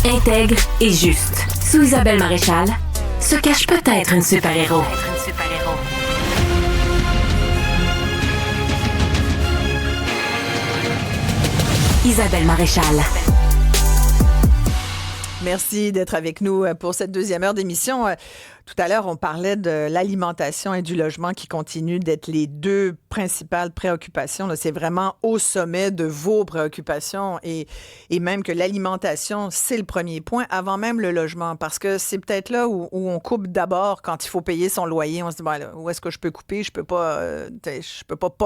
Intègre et juste. Sous Isabelle Maréchal se cache peut-être une super-héros. Isabelle Maréchal. Merci d'être avec nous pour cette deuxième heure d'émission. Tout à l'heure, on parlait de l'alimentation et du logement qui continuent d'être les deux principales préoccupations. Là, c'est vraiment au sommet de vos préoccupations et même que l'alimentation, c'est le premier point avant même le logement parce que c'est peut-être là où on coupe d'abord quand il faut payer son loyer. On se dit, ben là, où est-ce que je peux couper? Je peux pas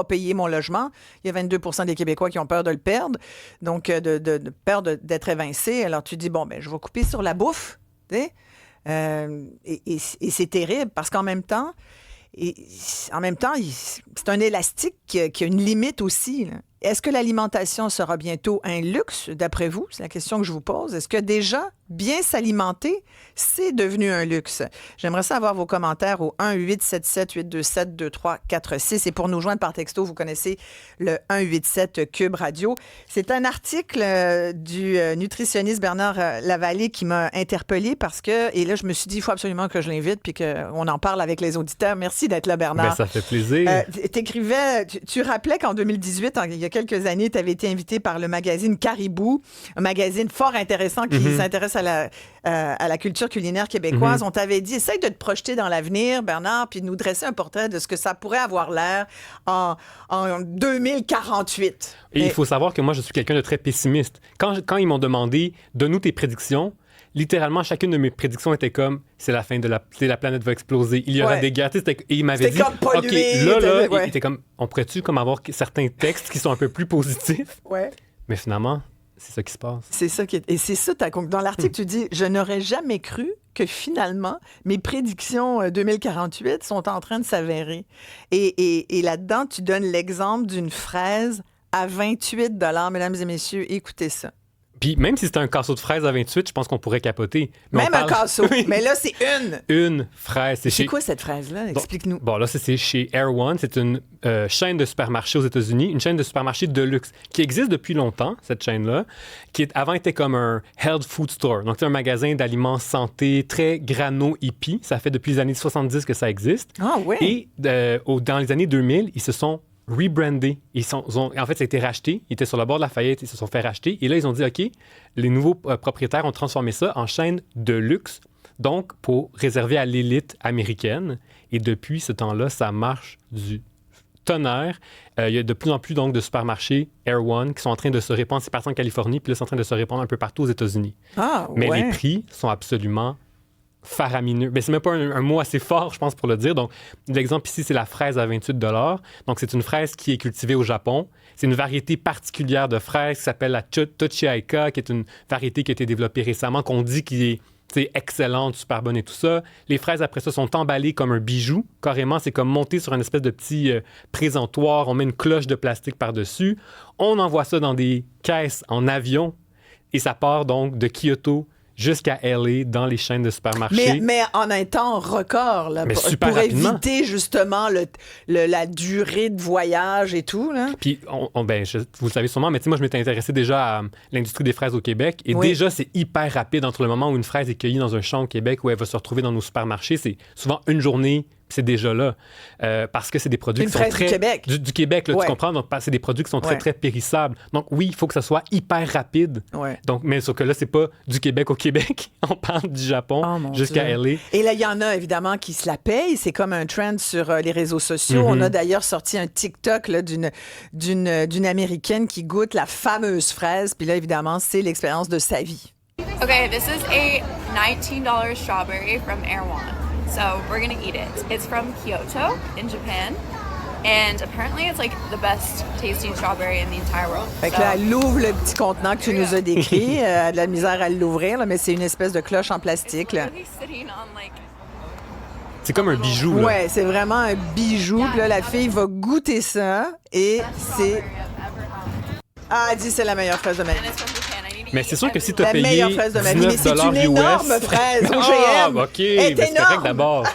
payer mon logement. Il y a 22% des Québécois qui ont peur de le perdre, donc de peur d'être évincé. Alors tu dis, bon, ben je vais couper sur la bouffe, tu sais. Et c'est terrible parce qu'en même temps, c'est un élastique qui a une limite aussi, là. Est-ce que l'alimentation sera bientôt un luxe, d'après vous? C'est la question que je vous pose. Est-ce que déjà, bien s'alimenter, c'est devenu un luxe? J'aimerais savoir vos commentaires au 1-877-827-2346. Et pour nous joindre par texto, vous connaissez le 1-87 Cube Radio. C'est un article du nutritionniste Bernard Lavallée qui m'a interpellée parce que, et là, je me suis dit, il faut absolument que je l'invite puis qu'on en parle avec les auditeurs. Merci d'être là, Bernard. Ben, ça fait plaisir. T'écrivais, tu rappelais qu'en 2018, il y a quelques années, tu avais été invité par le magazine Caribou, un magazine fort intéressant qui s'intéresse à la culture culinaire québécoise. On t'avait dit, essaye de te projeter dans l'avenir, Bernard, puis de nous dresser un portrait de ce que ça pourrait avoir l'air en 2048. Et il faut savoir que moi, je suis quelqu'un de très pessimiste. Quand ils m'ont demandé, donne-nous tes prédictions, littéralement, chacune de mes prédictions était comme, c'est la fin de la planète va exploser, il y aura des guerres. Et il m'avait dit, comme pollué, OK, là, il était comme, on pourrait-tu comme avoir certains textes qui sont un peu plus positifs? Ouais. Mais finalement, c'est ça qui se passe. C'est ça et c'est ça, dans l'article, tu dis, je n'aurais jamais cru que finalement, mes prédictions 2048 sont en train de s'avérer. Et là-dedans, tu donnes l'exemple d'une fraise à 28 $, mesdames et messieurs. Écoutez ça. Puis même si c'était un casseau de fraises à 28, je pense qu'on pourrait capoter. Mais même un casseau. Mais là, c'est une fraise. C'est quoi cette fraise-là? Explique-nous. Bon, là, c'est chez Air One. C'est une chaîne de supermarchés aux États-Unis, une chaîne de supermarchés de luxe qui existe depuis longtemps, cette chaîne-là, qui avant était comme un health food store. Donc, c'est un magasin d'aliments santé très grano-hippie. Ça fait depuis les années 70 que ça existe. Ah oui? Et dans les années 2000, ils se sont rebrandés. En fait, ça a été racheté. Ils étaient sur le bord de la faillite. Ils se sont fait racheter. Et là, ils ont dit, OK, les nouveaux propriétaires ont transformé ça en chaîne de luxe, donc pour réserver à l'élite américaine. Et depuis ce temps-là, ça marche du tonnerre. Il y a de plus en plus donc de supermarchés Air One qui sont en train de se répandre. C'est parti en Californie, puis là, c'est en train de se répandre un peu partout aux États-Unis. Ah, Mais ouais. les prix sont absolument faramineux. Mais c'est même pas un mot assez fort, je pense, pour le dire. Donc, l'exemple ici, c'est la fraise à 28 $. Donc, c'est une fraise qui est cultivée au Japon. C'est une variété particulière de fraise qui s'appelle la Tochiaika, qui est une variété qui a été développée récemment, qu'on dit qui est excellente, super bonne et tout ça. Les fraises, après ça, sont emballées comme un bijou. Carrément, c'est comme monté sur une espèce de petit présentoir. On met une cloche de plastique par-dessus. On envoie ça dans des caisses en avion et ça part donc de Kyoto jusqu'à LA dans les chaînes de supermarchés. Mais en un temps record, là, Mais pour rapidement. éviter justement la durée de voyage et tout. Là. Puis, vous le savez sûrement, mais moi, je m'étais intéressé déjà à l'industrie des fraises au Québec. Et Oui. déjà, c'est hyper rapide entre le moment où une fraise est cueillie dans un champ au Québec où elle va se retrouver dans nos supermarchés. C'est souvent une journée, puis c'est déjà là. Parce que c'est des produits Une qui sont fraise très... du Québec. Du Québec, là, Ouais. tu comprends? Donc, c'est des produits qui sont très, Ouais. très périssables. Donc, oui, il faut que ça soit hyper rapide. Ouais. Donc, mais sauf que là, c'est pas du Québec au Québec. On parle du Japon Oh, mon jusqu'à Dieu. LA. Et là, il y en a évidemment qui se la payent. C'est comme un trend sur les réseaux sociaux. On a d'ailleurs sorti un TikTok là, d'une Américaine qui goûte la fameuse fraise. Puis là, évidemment, c'est l'expérience de sa vie. Okay, this is a $19 strawberry from Air One. So we're gonna eat it. It's from Kyoto in Japan. And apparently it's like the best tasting strawberry in the entire world. Fait que là, elle ouvre le petit contenant que tu nous as décrit. Elle a de la misère à l'ouvrir, là, mais c'est une espèce de cloche en plastique. Là. It's literally sitting on like C'est comme un bijou, là. Ouais, c'est vraiment un bijou. Puis là, la fille va goûter ça et c'est... Ah, elle dit c'est la meilleure fraise de ma vie. and it's from Japan. I need to Mais eat c'est sûr que si every tu as La payé meilleure fraise de ma vie. Mais c'est une énorme fraise OGM. Ah, OK. Elle est Mais c'est correct énorme. d'abord.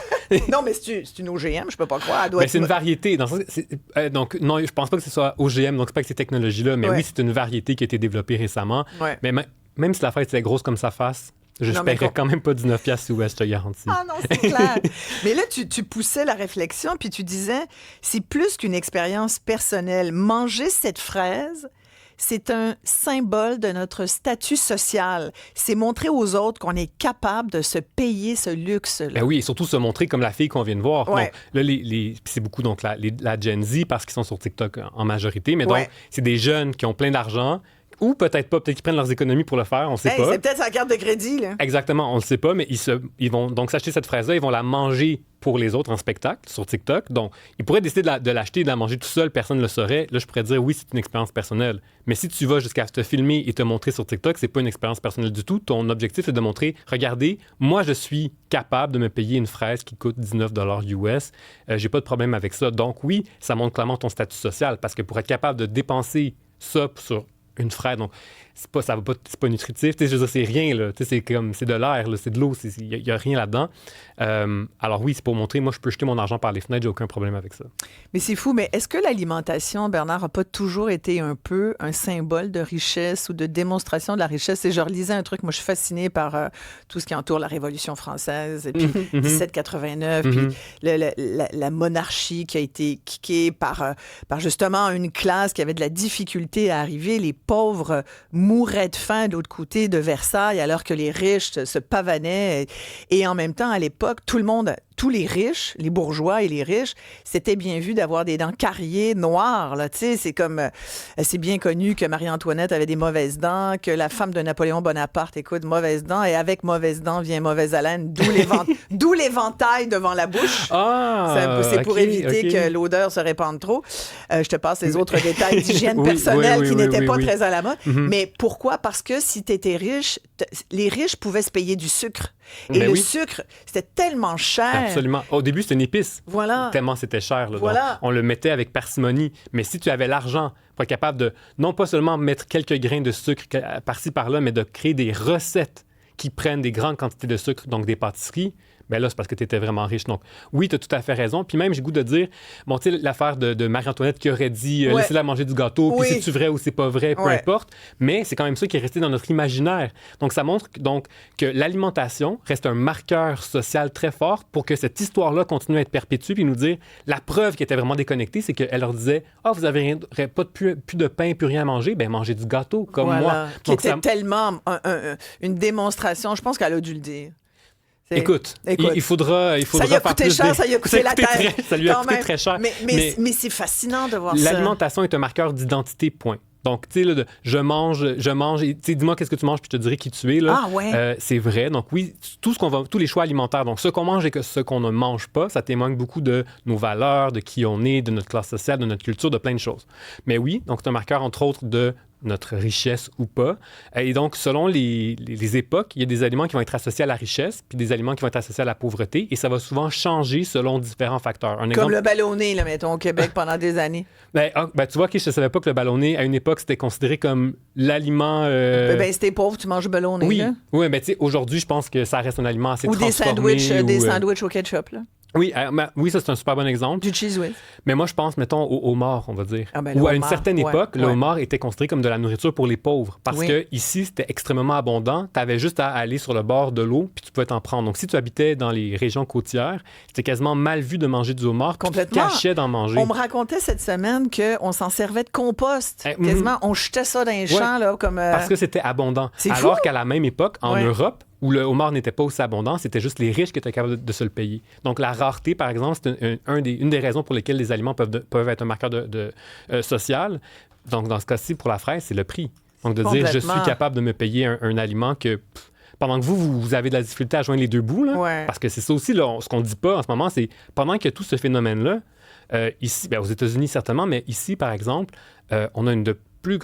Non, mais c'est une OGM, je peux pas croire. Elle doit Mais être... c'est une variété. Donc, non, je pense pas que ce soit OGM, donc c'est pas que ces technologies-là, mais Ouais. oui, c'est une variété qui a été développée récemment. Ouais. Mais même si la fraise était grosse comme sa face, je ne paierais quand même pas 19 piastres US, je te garantis. Ah non, c'est clair. Mais là, tu poussais la réflexion, puis tu disais, c'est plus qu'une expérience personnelle. Manger cette fraise, c'est un symbole de notre statut social. C'est montrer aux autres qu'on est capable de se payer ce luxe-là. Ben oui, et surtout se montrer comme la fille qu'on vient de voir. Ouais. Donc, là, c'est beaucoup donc, la Gen Z parce qu'ils sont sur TikTok en majorité, mais donc, c'est des jeunes qui ont plein d'argent, ou peut-être pas, peut-être qu'ils prennent leurs économies pour le faire, on ne sait pas. C'est peut-être sa carte de crédit, là. Exactement, on ne le sait pas, mais ils vont donc s'acheter cette fraise-là, ils vont la manger pour les autres en spectacle sur TikTok. Donc, ils pourraient décider de l'acheter et de la manger tout seul, personne ne le saurait. Là, je pourrais dire, oui, c'est une expérience personnelle. Mais si tu vas jusqu'à te filmer et te montrer sur TikTok, c'est pas une expérience personnelle du tout. Ton objectif est de montrer, regardez, moi, je suis capable de me payer une fraise qui coûte 19 $ US. J'ai pas de problème avec ça. Donc, oui, ça montre clairement ton statut social parce que pour être capable de dépenser ça sur une fraise, donc c'est pas nutritif, je veux dire, c'est rien, là, c'est de l'air, là, c'est de l'eau, il n'y a rien là-dedans. Alors oui, c'est pour montrer, moi je peux jeter mon argent par les fenêtres, j'ai aucun problème avec ça. Mais c'est fou, mais est-ce que l'alimentation, Bernard, n'a pas toujours été un peu un symbole de richesse ou de démonstration de la richesse? Et je relisais un truc, moi je suis fascinée par tout ce qui entoure la Révolution française, et puis 1789, puis la monarchie qui a été kickée par justement une classe qui avait de la difficulté à arriver, les pauvres mouraient de faim de l'autre côté de Versailles alors que les riches se pavanaient. Et en même temps, à l'époque, tous les riches, les bourgeois et les riches, c'était bien vu d'avoir des dents carriées noires. Là. Tu sais, c'est bien connu que Marie-Antoinette avait des mauvaises dents, que la femme de Napoléon Bonaparte, écoute, mauvaises dents, et avec mauvaises dents vient mauvaise haleine, d'où l'éventail devant la bouche. C'est pour éviter que l'odeur se répande trop. Je te passe les autres détails d'hygiène personnelle qui n'étaient pas très à la mode. Mais pourquoi? Parce que si tu étais riche, les riches pouvaient se payer du sucre. Et le sucre, c'était tellement cher. Absolument. Au début, c'était une épice. Voilà. Tellement c'était cher. Là. Voilà. Donc, on le mettait avec parcimonie. Mais si tu avais l'argent pour être capable de, non pas seulement mettre quelques grains de sucre par-ci, par-là, mais de créer des recettes qui prennent des grandes quantités de sucre, donc des pâtisseries, bien là, c'est parce que tu étais vraiment riche. Donc, oui, tu as tout à fait raison. Puis même, j'ai le goût de dire, bon, tu sais, l'affaire de Marie-Antoinette qui aurait dit laissez-la manger du gâteau, puis c'est-tu vrai ou c'est pas vrai, peu importe. Mais c'est quand même ça qui est resté dans notre imaginaire. Donc, ça montre donc que l'alimentation reste un marqueur social très fort pour que cette histoire-là continue à être perpétuée, puis nous dire, la preuve qui était vraiment déconnectée, c'est qu'elle leur disait, vous avez pas plus de pain, plus rien à manger, bien, mangez du gâteau, comme moi. Qui était tellement une démonstration, je pense qu'elle a dû le dire. Écoute, il faudra ça lui a coûté cher, ça lui a coûté la tête. Ça lui a coûté très cher. Mais c'est fascinant de voir ça. L'alimentation est un marqueur d'identité, point. Donc, tu sais, je mange, et dis-moi qu'est-ce que tu manges, puis je te dirai qui tu es. Là. C'est vrai. Donc, oui, tous les choix alimentaires, donc ce qu'on mange et ce qu'on ne mange pas, ça témoigne beaucoup de nos valeurs, de qui on est, de notre classe sociale, de notre culture, de plein de choses. Mais oui, donc c'est un marqueur, entre autres, de notre richesse ou pas. Et donc, selon les époques, il y a des aliments qui vont être associés à la richesse, puis des aliments qui vont être associés à la pauvreté, et ça va souvent changer selon différents facteurs. Comme le ballonné, là, mettons, au Québec pendant des années. Tu vois, je ne savais pas que le ballonné, à une époque, c'était considéré comme l'aliment... si t'es pauvre, tu manges du ballonné, oui. là. Oui, mais tu sais, aujourd'hui, je pense que ça reste un aliment assez ou transformé. Des sandwichs au ketchup, là. Oui, ça, c'est un super bon exemple. Du cheese whiz. Mais moi, je pense, mettons, au homard, on va dire. Ou à une certaine époque, le homard était considéré comme de la nourriture pour les pauvres. Parce que ici, c'était extrêmement abondant. Tu avais juste à aller sur le bord de l'eau, puis tu pouvais t'en prendre. Donc, si tu habitais dans les régions côtières, c'était quasiment mal vu de manger du homard. Complètement. Tu te cachais d'en manger. On me racontait cette semaine qu'on s'en servait de compost. Quasiment, on jetait ça dans les champs, là, comme... Parce que c'était abondant. C'est Alors fou. qu'à la même époque, en Europe, où le homard n'était pas aussi abondant, c'était juste les riches qui étaient capables de se le payer. Donc, la rareté, par exemple, c'est une des raisons pour lesquelles les aliments peuvent être un marqueur social. Donc, dans ce cas-ci, pour la fraise, c'est le prix. Donc, de dire, je suis capable de me payer un aliment que... pendant que vous avez de la difficulté à joindre les deux bouts, là, parce que c'est ça aussi, là, ce qu'on ne dit pas en ce moment, c'est pendant qu'il y a tout ce phénomène-là, ici, aux États-Unis certainement, mais ici, par exemple, on a de plus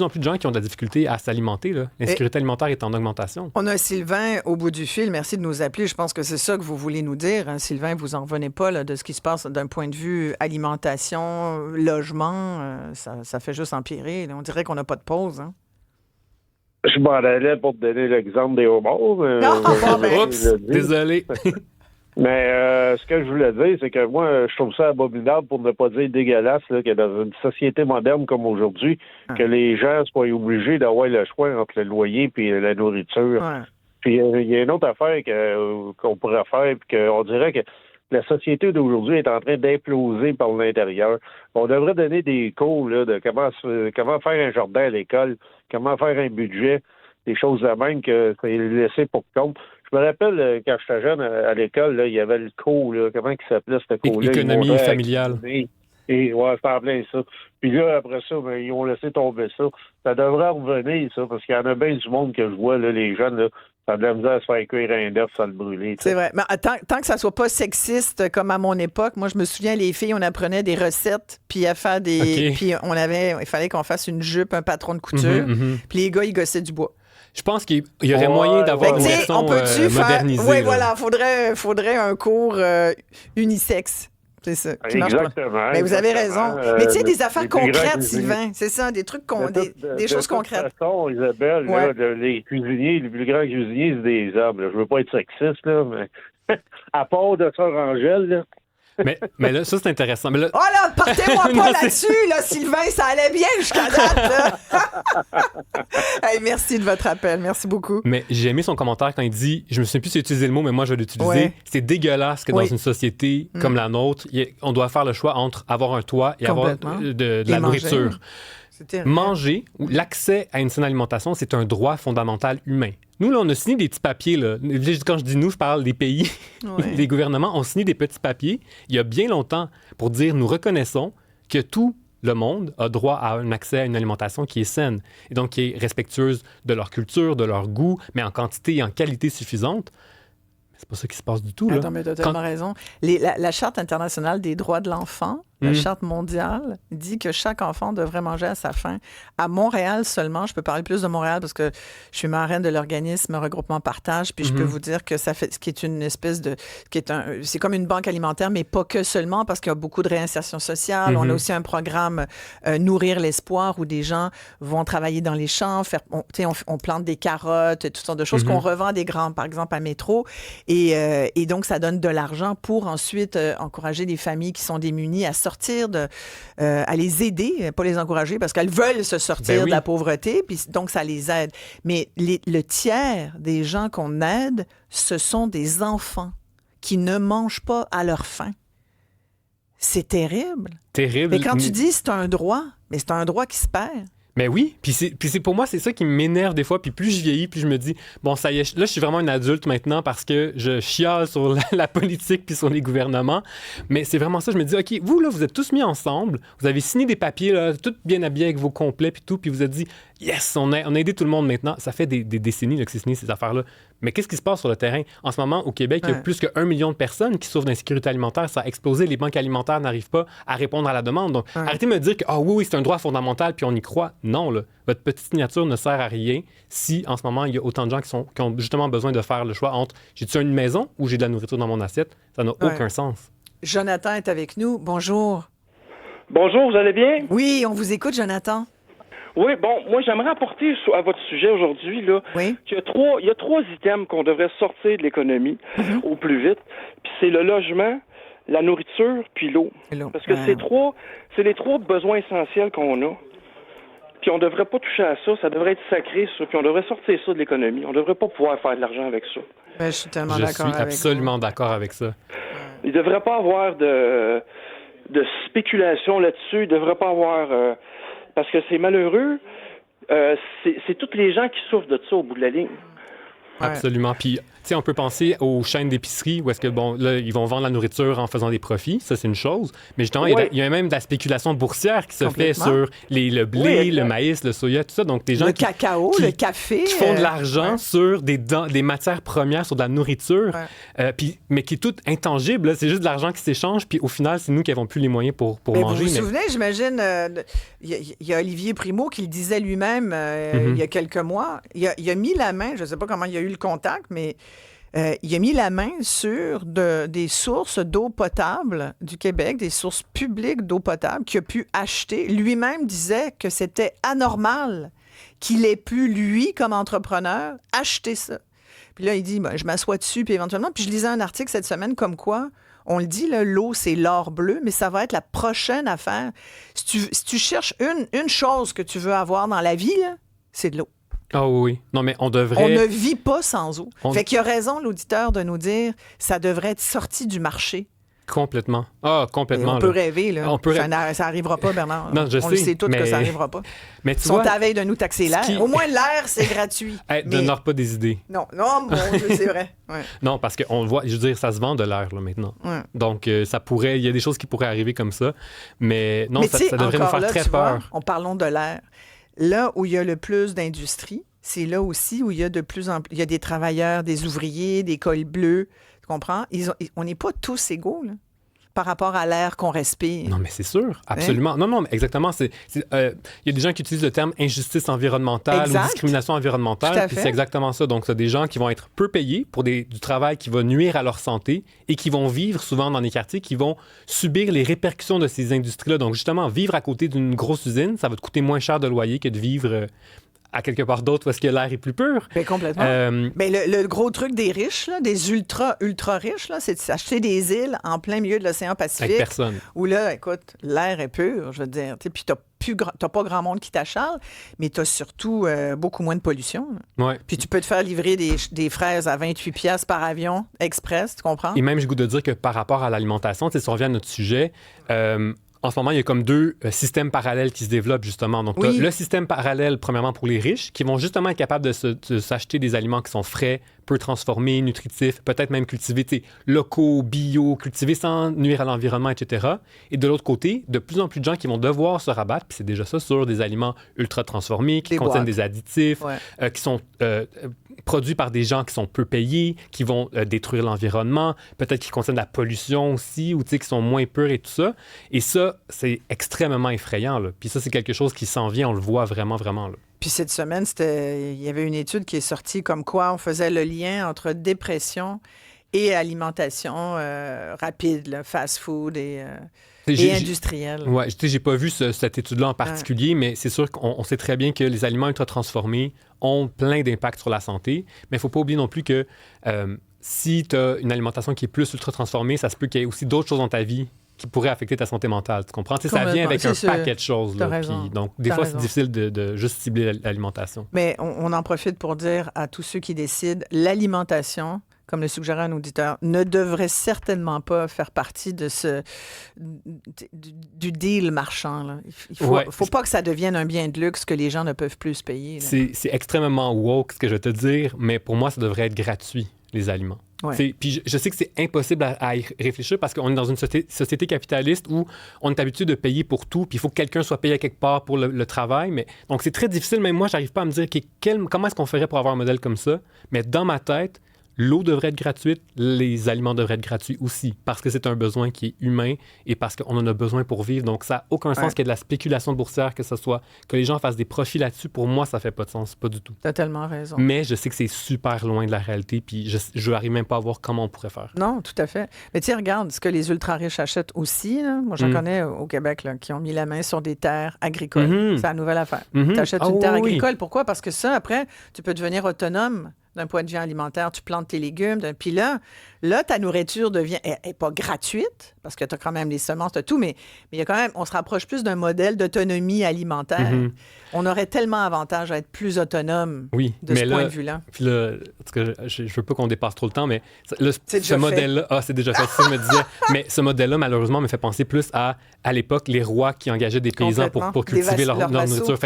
en plus de gens qui ont de la difficulté à s'alimenter. L'insécurité alimentaire est en augmentation. On a Sylvain au bout du fil. Merci de nous appeler. Je pense que c'est ça que vous voulez nous dire. Hein, Sylvain, vous en revenez pas là, de ce qui se passe d'un point de vue alimentation, logement. Ça fait juste empirer. Là. On dirait qu'on n'a pas de pause. Hein. Je m'en allais pour te donner l'exemple des homards. Oups, désolé. Mais ce que je voulais dire, c'est que moi, je trouve ça abominable, pour ne pas dire dégueulasse, là, que dans une société moderne comme aujourd'hui, que les gens soient obligés d'avoir le choix entre le loyer et la nourriture. Ouais. Puis il y a une autre affaire qu'on pourrait faire, puis qu'on dirait que la société d'aujourd'hui est en train d'imploser par l'intérieur. On devrait donner des cours là, de comment faire un jardin à l'école, comment faire un budget, des choses de même que c'est laissé pour compte. Je me rappelle, quand j'étais jeune à l'école, là, il y avait le cours, là, comment il s'appelait ce cours-là? Économie familiale. Et ouais, c'est en plein ça. Puis là, après ça, ben, ils ont laissé tomber ça. Ça devrait revenir, ça, parce qu'il y en a bien du monde que je vois, là, les jeunes, là, ça a de la misère à se faire cuire un œuf sans le brûler. C'est vrai. Mais tant que ça soit pas sexiste comme à mon époque, moi, je me souviens, les filles, on apprenait des recettes, puis à faire des... Okay. Puis il fallait qu'on fasse une jupe, un patron de couture, puis les gars, ils gossaient du bois. Je pense qu'il y aurait moyen d'avoir une version modernisée. Oui, voilà. Faudrait un cours unisexe. C'est ça. Exactement. Mais vous avez raison. Mais tu sais, des affaires concrètes, Sylvain. C'est ça, des trucs, des choses concrètes. De toute façon, Isabelle, là, les cuisiniers, les plus grands cuisiniers, c'est des hommes. Là. Je veux pas être sexiste, là, mais à part de Sœur Angèle, là. Mais là, ça, c'est intéressant. Mais là... Oh là, partez-moi pas là-dessus, là, Sylvain, ça allait bien jusqu'à date, là. Hey, merci de votre appel, merci beaucoup. Mais j'ai aimé son commentaire quand il dit, je me souviens plus si utiliser le mot, mais moi, je vais l'utiliser. Ouais. C'est dégueulasse que dans une société comme la nôtre, on doit faire le choix entre avoir un toit et avoir de la nourriture. Manger ou l'accès à une saine alimentation, c'est un droit fondamental humain. Nous, là, on a signé des petits papiers. Là. Quand je dis nous, je parle des pays, des gouvernements ont signé des petits papiers il y a bien longtemps pour dire nous reconnaissons que tout le monde a droit à un accès à une alimentation qui est saine et donc qui est respectueuse de leur culture, de leur goût, mais en quantité et en qualité suffisante. C'est pas ça qui se passe du tout. Là. Attends, mais tu as tellement raison. La Charte internationale des droits de l'enfant, la Charte mondiale, dit que chaque enfant devrait manger à sa faim. À Montréal seulement, je peux parler plus de Montréal parce que je suis marraine de l'organisme Regroupement Partage, puis je peux vous dire que ça fait ce qui est une espèce de... c'est comme une banque alimentaire, mais pas que seulement, parce qu'il y a beaucoup de réinsertion sociale. On a aussi un programme Nourrir l'espoir où des gens vont travailler dans les champs, on plante des carottes, toutes sortes de choses qu'on revend des grands, par exemple, à Métro. Et donc, ça donne de l'argent pour ensuite encourager des familles qui sont démunies à sortir à les aider, pas les encourager, parce qu'elles veulent se sortir de la pauvreté, puis donc ça les aide. Mais le tiers des gens qu'on aide, ce sont des enfants qui ne mangent pas à leur faim. C'est terrible. Terrible. Mais quand tu dis c'est un droit, mais c'est un droit qui se perd. Mais oui, puis c'est pour moi, c'est ça qui m'énerve des fois. Puis plus je vieillis, plus je me dis, bon, ça y est, là, je suis vraiment un adulte maintenant parce que je chiale sur la politique puis sur les gouvernements. Mais c'est vraiment ça, je me dis, OK, vous, là, vous êtes tous mis ensemble, vous avez signé des papiers, là, tout bien habillés avec vos complets puis tout, puis vous êtes dit, yes, on a aidé tout le monde maintenant. Ça fait des décennies là, que c'est signé ces affaires-là. Mais qu'est-ce qui se passe sur le terrain? En ce moment, au Québec, il y a plus que 1 million de personnes qui souffrent d'insécurité alimentaire. Ça a explosé. Les banques alimentaires n'arrivent pas à répondre à la demande. Donc, arrêtez de me dire que, oui, c'est un droit fondamental, puis on y croit. Non, là. Votre petite signature ne sert à rien si, en ce moment, il y a autant de gens qui ont justement besoin de faire le choix entre j'ai-tu une maison ou j'ai de la nourriture dans mon assiette? Ça n'a aucun sens. Jonathan est avec nous. Bonjour. Bonjour, vous allez bien? Oui, on vous écoute, Jonathan. Oui, bon, moi, j'aimerais apporter à votre sujet aujourd'hui, là, qu'il y a trois items qu'on devrait sortir de l'économie au plus vite. Puis c'est le logement, la nourriture, puis l'eau. Parce que c'est les trois besoins essentiels qu'on a. Puis on devrait pas toucher à ça. Ça devrait être sacré, ça. Puis on devrait sortir ça de l'économie. On devrait pas pouvoir faire de l'argent avec ça. Ben, je suis tellement d'accord avec vous. Je suis absolument d'accord avec ça. Il devrait pas avoir de spéculation là-dessus. Il devrait pas avoir... parce que c'est malheureux. C'est toutes les gens qui souffrent de ça au bout de la ligne. Absolument. Puis, tu sais, on peut penser aux chaînes d'épicerie où est-ce que, bon, là, ils vont vendre la nourriture en faisant des profits. Ça, c'est une chose. Mais justement, il y a même de la spéculation boursière qui se fait sur le blé, le maïs, le soya, tout ça. Donc, des gens cacao, le café. Qui font de l'argent sur des matières premières, sur de la nourriture, mais qui est tout intangible. Là. C'est juste de l'argent qui s'échange. Puis, au final, c'est nous qui n'avons plus les moyens pour manger. Vous vous souvenez, j'imagine, il y a Olivier Primo qui le disait lui-même il y a quelques mois. Il a mis la main, je ne sais pas comment il y a eu le contact, mais il a mis la main sur des sources d'eau potable du Québec, des sources publiques d'eau potable qu'il a pu acheter. Lui-même disait que c'était anormal qu'il ait pu, lui, comme entrepreneur, acheter ça. Puis là, il dit, je m'assois dessus, puis éventuellement... Puis je lisais un article cette semaine comme quoi, on le dit, là, l'eau, c'est l'or bleu, mais ça va être la prochaine affaire. Si tu cherches une chose que tu veux avoir dans la vie, là, c'est de l'eau. Ah oui. Non, mais on devrait... On ne vit pas sans eau. Fait qu'il a raison, l'auditeur, de nous dire, ça devrait être sorti du marché. Complètement. Ah, complètement. Et on peut rêver, là. Ça n'arrivera pas, Bernard. Non, je sais. On le sait tous que ça n'arrivera pas. Mais tu Ils sont à veille de nous taxer l'air. Au moins, l'air, c'est gratuit. Donne-leur pas des idées. Non, bon, c'est vrai. Ouais. Non, parce qu'on le voit, je veux dire, ça se vend de l'air, là, maintenant. Ouais. Donc, ça pourrait... Il y a des choses qui pourraient arriver comme ça. Mais non, ça devrait nous faire très peur. On parlons de l'air. Là où il y a le plus d'industrie, c'est là aussi où il y a de plus en plus... Il y a des travailleurs, des ouvriers, des cols bleus. Tu comprends? On n'est pas tous égaux, là, par rapport à l'air qu'on respire. Non, mais c'est sûr, absolument. Hein? Non, mais exactement. Il y a des gens qui utilisent le terme injustice environnementale ou discrimination environnementale, puis c'est exactement ça. Donc, c'est des gens qui vont être peu payés pour du travail qui va nuire à leur santé et qui vont vivre souvent dans des quartiers qui vont subir les répercussions de ces industries-là. Donc, justement, vivre à côté d'une grosse usine, ça va te coûter moins cher de loyer que de vivre... à quelque part d'autre où est-ce que l'air est plus pur. Bien, complètement. Mais le gros truc des riches, là, des ultra riches, là, c'est de s'acheter des îles en plein milieu de l'océan Pacifique. Avec personne. Où là, écoute, l'air est pur, je veux dire. Puis t'as pas grand monde qui t'achale, mais t'as surtout beaucoup moins de pollution. Ouais. Puis tu peux te faire livrer des fraises à 28$ par avion express, tu comprends? Et même, j'ai goût de dire que par rapport à l'alimentation, si on revient à notre sujet... en ce moment, il y a comme deux systèmes parallèles qui se développent, justement. Donc, le système parallèle, premièrement, pour les riches, qui vont justement être capables de s'acheter des aliments qui sont frais, peu transformés, nutritifs, peut-être même cultivés, locaux, bio, cultivés sans nuire à l'environnement, etc. Et de l'autre côté, de plus en plus de gens qui vont devoir se rabattre, puis c'est déjà ça, sur des aliments ultra transformés, qui contiennent des additifs, qui sont produits par des gens qui sont peu payés, qui vont détruire l'environnement, peut-être qui contiennent de la pollution aussi, ou qui sont moins purs et tout ça. Et ça, c'est extrêmement effrayant, là. Puis ça, c'est quelque chose qui s'en vient, on le voit vraiment, vraiment, là. Puis cette semaine, il y avait une étude qui est sortie comme quoi on faisait le lien entre dépression et alimentation rapide, là, fast-food et industrielle. Oui, j'ai pas vu cette étude-là en particulier, mais c'est sûr qu'on sait très bien que les aliments ultra-transformés ont plein d'impacts sur la santé, mais il faut pas oublier non plus que si tu as une alimentation qui est plus ultra-transformée, ça se peut qu'il y ait aussi d'autres choses dans ta vie qui pourrait affecter ta santé mentale, tu comprends? Ça vient avec un paquet de choses. Là, donc, des fois, c'est difficile de juste cibler l'alimentation. Mais on en profite pour dire à tous ceux qui décident, l'alimentation, comme le suggérait un auditeur, ne devrait certainement pas faire partie de du deal marchand. Là. Il faut pas que ça devienne un bien de luxe que les gens ne peuvent plus se payer. C'est extrêmement woke, ce que je vais te dire, mais pour moi, ça devrait être gratuit, les aliments. Ouais. Puis je sais que c'est impossible à y réfléchir parce qu'on est dans une société capitaliste où on est habitué de payer pour tout, puis il faut que quelqu'un soit payé à quelque part pour le travail. Donc c'est très difficile, même moi, j'arrive pas à me dire comment est-ce qu'on ferait pour avoir un modèle comme ça. Mais dans ma tête, l'eau devrait être gratuite, les aliments devraient être gratuits aussi, parce que c'est un besoin qui est humain et parce qu'on en a besoin pour vivre. Donc, ça n'a aucun sens qu'il y ait de la spéculation boursière, que les gens fassent des profits là-dessus. Pour moi, ça fait pas de sens, pas du tout. Tu as tellement raison. Mais je sais que c'est super loin de la réalité, puis je n'arrive même pas à voir comment on pourrait faire. Non, tout à fait. Mais tu regarde, ce que les ultra-riches achètent aussi, là, moi, j'en connais au Québec, là, qui ont mis la main sur des terres agricoles. C'est la nouvelle affaire. Tu achètes une terre agricole. Pourquoi? Parce que ça, après, tu peux devenir autonome d'un point de vue alimentaire, tu plantes tes légumes, puis là, ta nourriture devient, elle n'est pas gratuite, parce que tu as quand même les semences, tu as tout, mais il y a quand même, on se rapproche plus d'un modèle d'autonomie alimentaire. On aurait tellement avantage à être plus autonome de ce point de vue-là. Puis là, parce que je ne veux pas qu'on dépasse trop le temps, mais ce modèle-là, c'est déjà fait, ça, je me disais, mais ce modèle-là, malheureusement, me fait penser plus à l'époque, les rois qui engageaient des paysans pour cultiver leur nourriture.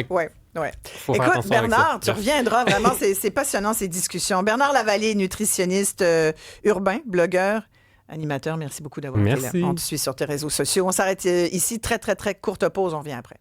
Ouais. Écoute, Bernard, tu reviendras vraiment, c'est passionnant ces discussions. Bernard Lavallée, nutritionniste urbain, blogueur, animateur, merci beaucoup d'avoir été là. On te suit sur tes réseaux sociaux. On s'arrête ici, très, très, très courte pause, on revient après.